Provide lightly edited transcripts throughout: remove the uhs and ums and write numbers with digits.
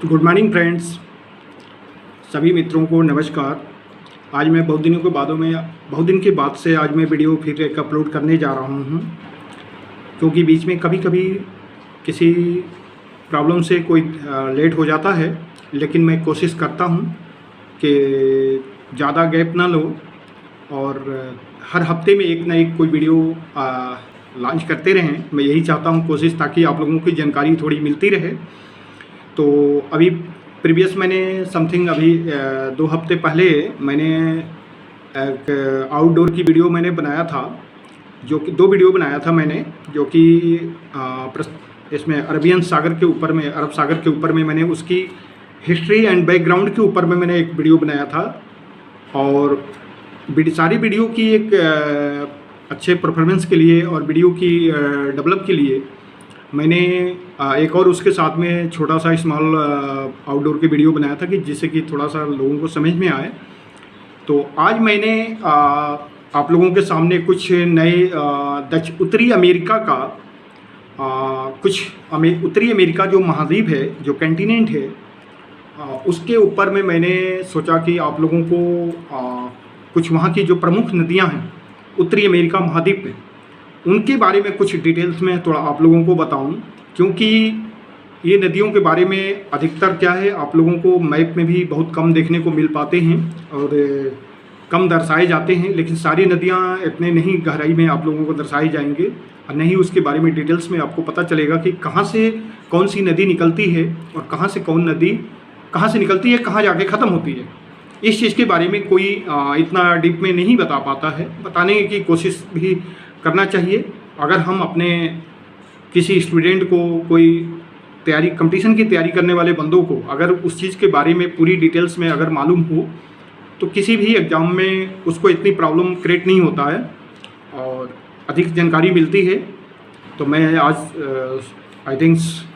Good morning friends, सभी मित्रों को नमस्कार। आज मैं बहुत दिन के बाद से आज मैं वीडियो फिर एक अपलोड करने जा रहा हूँ, क्योंकि बीच में कभी कभी किसी प्रॉब्लम से कोई लेट हो जाता है, लेकिन मैं कोशिश करता हूँ कि ज़्यादा गैप ना लो और हर हफ्ते में एक ना एक कोई वीडियो लॉन्च करते रहें। मैं यही चाहता हूँ कोशिश, ताकि आप लोगों की जानकारी थोड़ी मिलती रहे। तो अभी प्रीवियस मैंने समथिंग अभी 2 हफ्ते पहले मैंने एक आउटडोर की वीडियो मैंने बनाया था, जो कि 2 वीडियो बनाया था मैंने, जो कि इसमें अरब सागर के ऊपर में मैंने उसकी हिस्ट्री एंड बैकग्राउंड के ऊपर में मैंने एक वीडियो बनाया था। और सारी वीडियो की एक अच्छे परफॉर्मेंस के लिए और वीडियो की डेवलप के लिए मैंने एक और उसके साथ में छोटा सा स्मॉल आउटडोर की वीडियो बनाया था, कि जिससे कि थोड़ा सा लोगों को समझ में आए। तो आज मैंने आप लोगों के सामने कुछ नए उत्तरी अमेरिका का उत्तरी अमेरिका जो महाद्वीप है, जो कॉन्टिनेंट है, उसके ऊपर में मैंने सोचा कि आप लोगों को कुछ वहाँ की जो प्रमुख नदियाँ हैं उत्तरी अमेरिका महाद्वीप में, उनके बारे में कुछ डिटेल्स में थोड़ा आप लोगों को बताऊं। क्योंकि ये नदियों के बारे में अधिकतर क्या है, आप लोगों को मैप में भी बहुत कम देखने को मिल पाते हैं और कम दर्शाए जाते हैं, लेकिन सारी नदियां इतने नहीं गहराई में आप लोगों को दर्शाई जाएंगे, और नहीं उसके बारे में डिटेल्स में आपको पता चलेगा कि कहाँ से कौन सी नदी निकलती है और कहाँ से कौन नदी कहाँ से निकलती है, कहाँ जाके ख़त्म होती है। इस चीज़ के बारे में कोई इतना डीप में नहीं बता पाता है। बताने की कोशिश भी करना चाहिए। अगर हम अपने किसी स्टूडेंट को, कोई कंपटीशन की तैयारी करने वाले बंदों को अगर उस चीज़ के बारे में पूरी डिटेल्स में अगर मालूम हो, तो किसी भी एग्ज़ाम में उसको इतनी प्रॉब्लम क्रिएट नहीं होता है और अधिक जानकारी मिलती है। तो मैं आज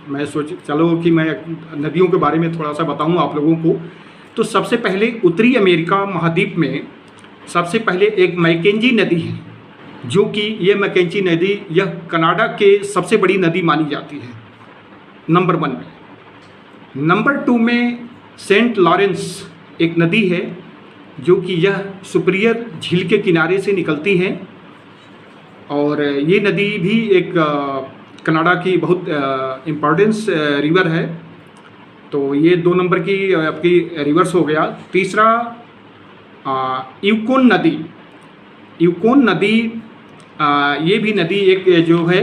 मैं चलो कि मैं नदियों के बारे में थोड़ा सा बताऊं आप लोगों को। तो सबसे पहले उत्तरी अमेरिका महाद्वीप में सबसे पहले एक मैकेंजी नदी है, जो कि यह मैकेंजी नदी यह कनाडा के सबसे बड़ी नदी मानी जाती है नंबर 1 में। नंबर 2 में सेंट लॉरेंस एक नदी है, जो कि यह सुपीरियर झील के किनारे से निकलती है, और ये नदी भी एक कनाडा की बहुत इम्पोर्टेंस रिवर है। तो ये 2 नंबर की आपकी रिवर्स हो गया। तीसरा यूकोन नदी, ये भी नदी एक जो है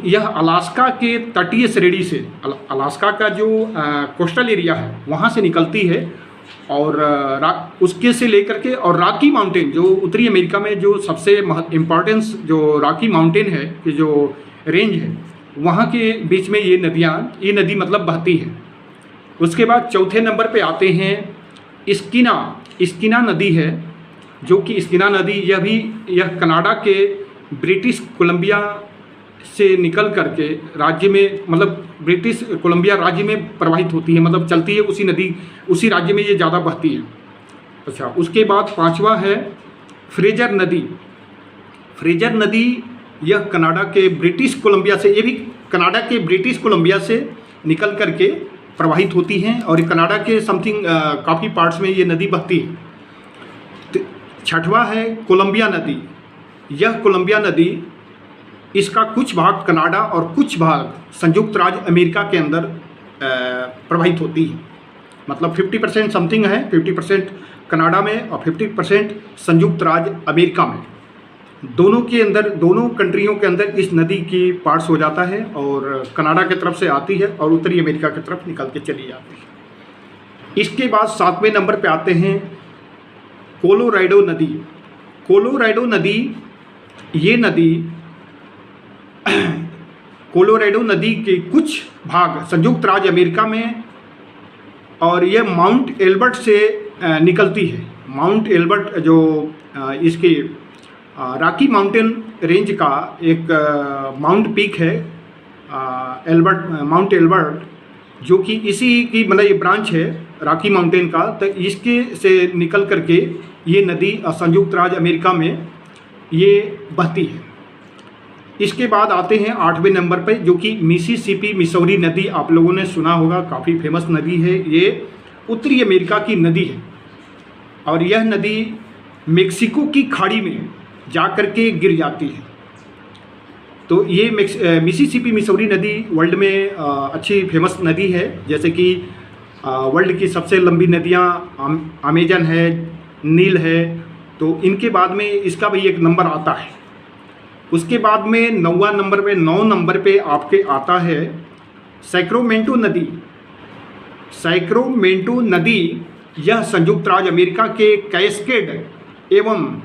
यह अलास्का के तटीय श्रेणी से, अलास्का का जो कोस्टल एरिया है वहाँ से निकलती है, और उसके से लेकर के और रॉकी माउंटेन, जो उत्तरी अमेरिका में जो सबसे इम्पोर्टेंस जो रॉकी माउंटेन है कि जो रेंज है, वहाँ के बीच में ये नदी मतलब बहती है। उसके बाद चौथे नंबर पे आते हैं स्किना नदी है, जो कि स्किना नदी यह कनाडा के ब्रिटिश कोलंबिया से निकल करके राज्य में, मतलब ब्रिटिश कोलंबिया राज्य में प्रवाहित होती है, मतलब चलती है उसी राज्य में ये ज़्यादा बहती है। अच्छा, उसके बाद 5वां है फ्रेजर नदी। यह कनाडा के ब्रिटिश कोलंबिया से, ये भी कनाडा के ब्रिटिश कोलंबिया से निकल करके प्रवाहित होती हैं, और कनाडा के समथिंग काफ़ी पार्ट्स में ये नदी बहती है। 6वां है कोलंबिया नदी। यह कोलंबिया नदी, इसका कुछ भाग कनाडा और कुछ भाग संयुक्त राज्य अमेरिका के अंदर प्रवाहित होती है, मतलब 50% समथिंग है, 50% कनाडा में और 50% संयुक्त राज्य अमेरिका में। दोनों कंट्रियों के अंदर इस नदी की पार्ट्स हो जाता है, और कनाडा की तरफ से आती है और उत्तरी अमेरिका की तरफ निकल के चली जाती है। इसके बाद 7वें नंबर पे आते हैं कोलोराडो नदी। ये नदी कोलोराडो नदी के कुछ भाग संयुक्त राज्य अमेरिका में, और यह माउंट एल्बर्ट से निकलती है। माउंट एल्बर्ट जो इसकी रॉकी माउंटेन रेंज का एक माउंट पीक है, माउंट एल्बर्ट, जो कि इसी की मतलब ये ब्रांच है रॉकी माउंटेन का। तो इसके से निकल करके ये नदी संयुक्त राज्य अमेरिका में ये बहती है। इसके बाद आते हैं 8वें नंबर पे, जो कि मिसिसिपी मिसौरी नदी आप लोगों ने सुना होगा, काफ़ी फेमस नदी है। ये उत्तरी अमेरिका की नदी है और यह नदी मेक्सिको की खाड़ी में जा कर के गिर जाती है। तो ये मिसिसिपी मिसौरी नदी वर्ल्ड में अच्छी फेमस नदी है। जैसे कि वर्ल्ड की सबसे लंबी नदियाँ अमेजन है, नील है, तो इनके बाद में इसका भी एक नंबर आता है। उसके बाद में 9वां नंबर पे 9 नंबर पे आपके आता है सैक्रामेंटो नदी। सैक्रामेंटो नदी यह संयुक्त राज्य अमेरिका के कैस्केड एवं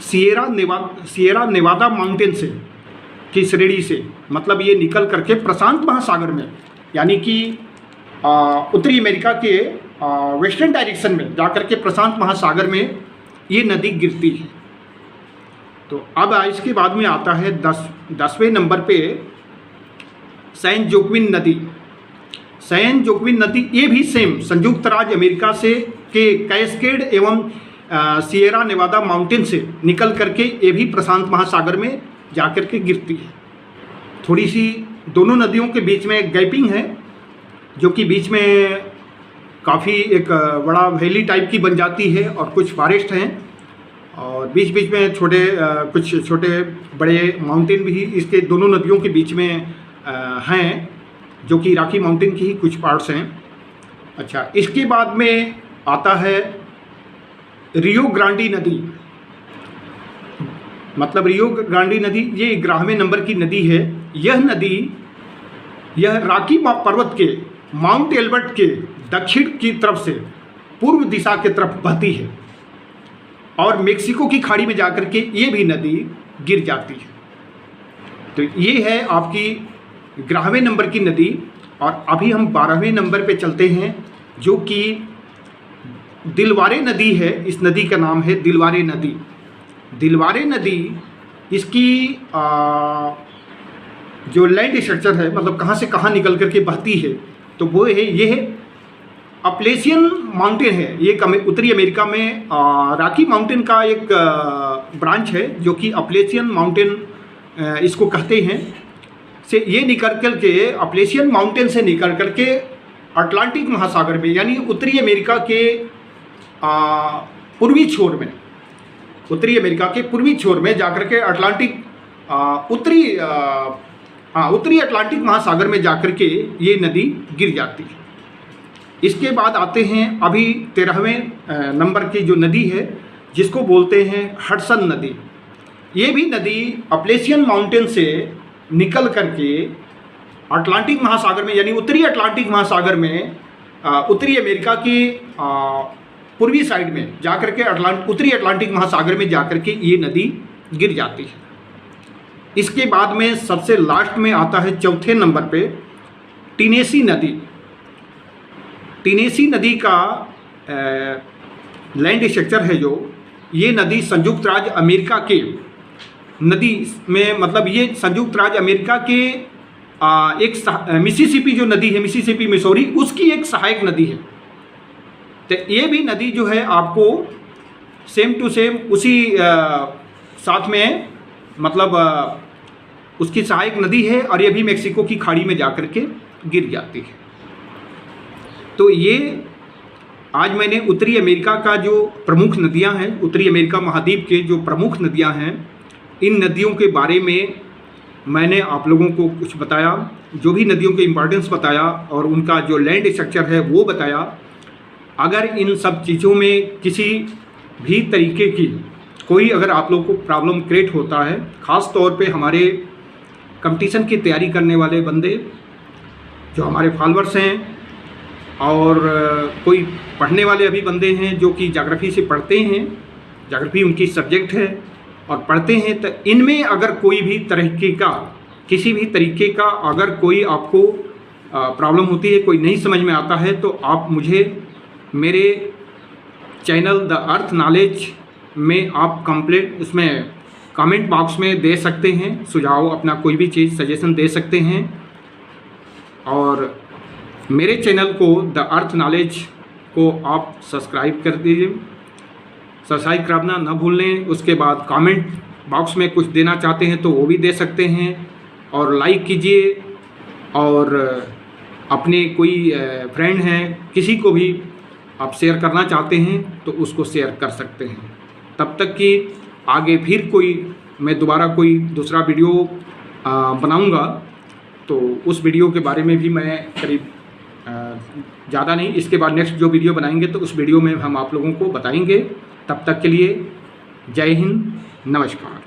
सिएरा नेवादा माउंटेन से की श्रेणी से, मतलब ये निकल करके प्रशांत महासागर में, यानी कि उत्तरी अमेरिका के वेस्टर्न डायरेक्शन में जाकर के प्रशांत महासागर में ये नदी गिरती है। तो अब इसके बाद में आता है 10वें नंबर पे सैन जोक्विन नदी। सैन जोक्विन नदी ये भी सेम संयुक्त राज्य अमेरिका से के कैस्केड एवं सिएरा नेवादा माउंटेन से निकल करके ये भी प्रशांत महासागर में जाकर के गिरती है। थोड़ी सी दोनों नदियों के बीच में गैपिंग है, जो कि बीच में काफ़ी एक बड़ा वैली टाइप की बन जाती है और कुछ फॉरेस्ट हैं और बीच बीच में कुछ छोटे बड़े माउंटेन भी इसके दोनों नदियों के बीच में हैं, जो कि रॉकी माउंटेन की ही कुछ पार्ट्स हैं। अच्छा, इसके बाद में आता है रियो ग्रांडी नदी। मतलब रियो ग्रांडी नदी ये 11वें नंबर की नदी है। यह नदी रॉकी पर्वत के माउंट एल्बर्ट के दक्षिण की तरफ से पूर्व दिशा की तरफ बहती है और मेक्सिको की खाड़ी में जाकर के ये भी नदी गिर जाती है। तो ये है आपकी 11वें नंबर की नदी। और अभी हम 12वें नंबर पे चलते हैं, जो कि दिलवारे नदी है। इस नदी का नाम है दिलवारे नदी। दिलवारे नदी इसकी जो लैंड स्ट्रक्चर है, मतलब कहाँ से कहाँ निकल करके बहती है, तो वो है ये है अपलेशियन माउंटेन है। ये उत्तरी अमेरिका में रॉकी माउंटेन का एक ब्रांच है, जो कि अपलेशियन माउंटेन इसको कहते हैं। से ये निकल कर के अपलेशियन माउंटेन से निकल कर के अटलांटिक महासागर में, यानी उत्तरी अमेरिका के पूर्वी छोर में, उत्तरी अमेरिका के पूर्वी छोर में जाकर के उत्तरी अटलांटिक महासागर में जाकर के ये नदी गिर जाती है। इसके बाद आते हैं अभी 13वें नंबर की जो नदी है, जिसको बोलते हैं हडसन नदी। ये भी नदी अपलेशियन माउंटेन से निकल करके अटलांटिक महासागर में, यानी उत्तरी अटलांटिक महासागर में, उत्तरी अमेरिका की पूर्वी साइड में जाकर के उत्तरी अटलांटिक महासागर में जाकर के ये नदी गिर जाती है। इसके बाद में सबसे लास्ट में आता है 4थे नंबर पे टेनेसी नदी। टेनेसी नदी का लैंड स्ट्रक्चर है जो, ये नदी संयुक्त राज्य अमेरिका के नदी में, मतलब ये संयुक्त राज्य अमेरिका के एक मिसिसिपी जो नदी है, मिसिसिपी मिसौरी, उसकी एक सहायक नदी है। तो ये भी नदी जो है आपको सेम टू सेम उसी साथ में, मतलब उसकी सहायक नदी है और ये भी मेक्सिको की खाड़ी में जाकर के गिर जाती है। तो ये आज मैंने उत्तरी अमेरिका का जो प्रमुख नदियां हैं, उत्तरी अमेरिका महाद्वीप के जो प्रमुख नदियां हैं, इन नदियों के बारे में मैंने आप लोगों को कुछ बताया, जो भी नदियों के इम्पोर्टेंस बताया और उनका जो लैंड स्ट्रक्चर है वो बताया। अगर इन सब चीज़ों में किसी भी तरीके की कोई अगर आप लोगों को प्रॉब्लम क्रिएट होता है, ख़ास तौर पे हमारे कंपटीशन की तैयारी करने वाले बंदे जो हमारे फॉलोअर्स हैं, और कोई पढ़ने वाले अभी बंदे हैं जो कि ज्योग्राफी से पढ़ते हैं, ज्योग्राफी उनकी सब्जेक्ट है और पढ़ते हैं, तो इनमें अगर कोई भी तरीके का, किसी भी तरीके का अगर कोई आपको प्रॉब्लम होती है, कोई नहीं समझ में आता है, तो आप मुझे मेरे चैनल द अर्थ नॉलेज में आप कंप्लीट उसमें कमेंट बॉक्स में दे सकते हैं, सुझाव अपना कोई भी चीज़ सजेशन दे सकते हैं। और मेरे चैनल को द अर्थ नॉलेज को आप सब्सक्राइब कर दीजिए, सब्सक्राइब करना ना भूलें। उसके बाद कमेंट बॉक्स में कुछ देना चाहते हैं तो वो भी दे सकते हैं, और लाइक कीजिए, और अपने कोई फ्रेंड हैं किसी को भी आप शेयर करना चाहते हैं तो उसको शेयर कर सकते हैं। तब तक कि आगे फिर मैं दोबारा कोई दूसरा वीडियो बनाऊंगा, तो उस वीडियो के बारे में भी मैं करीब ज़्यादा नहीं, इसके बाद नेक्स्ट जो वीडियो बनाएंगे तो उस वीडियो में हम आप लोगों को बताएंगे। तब तक के लिए जय हिंद, नमस्कार।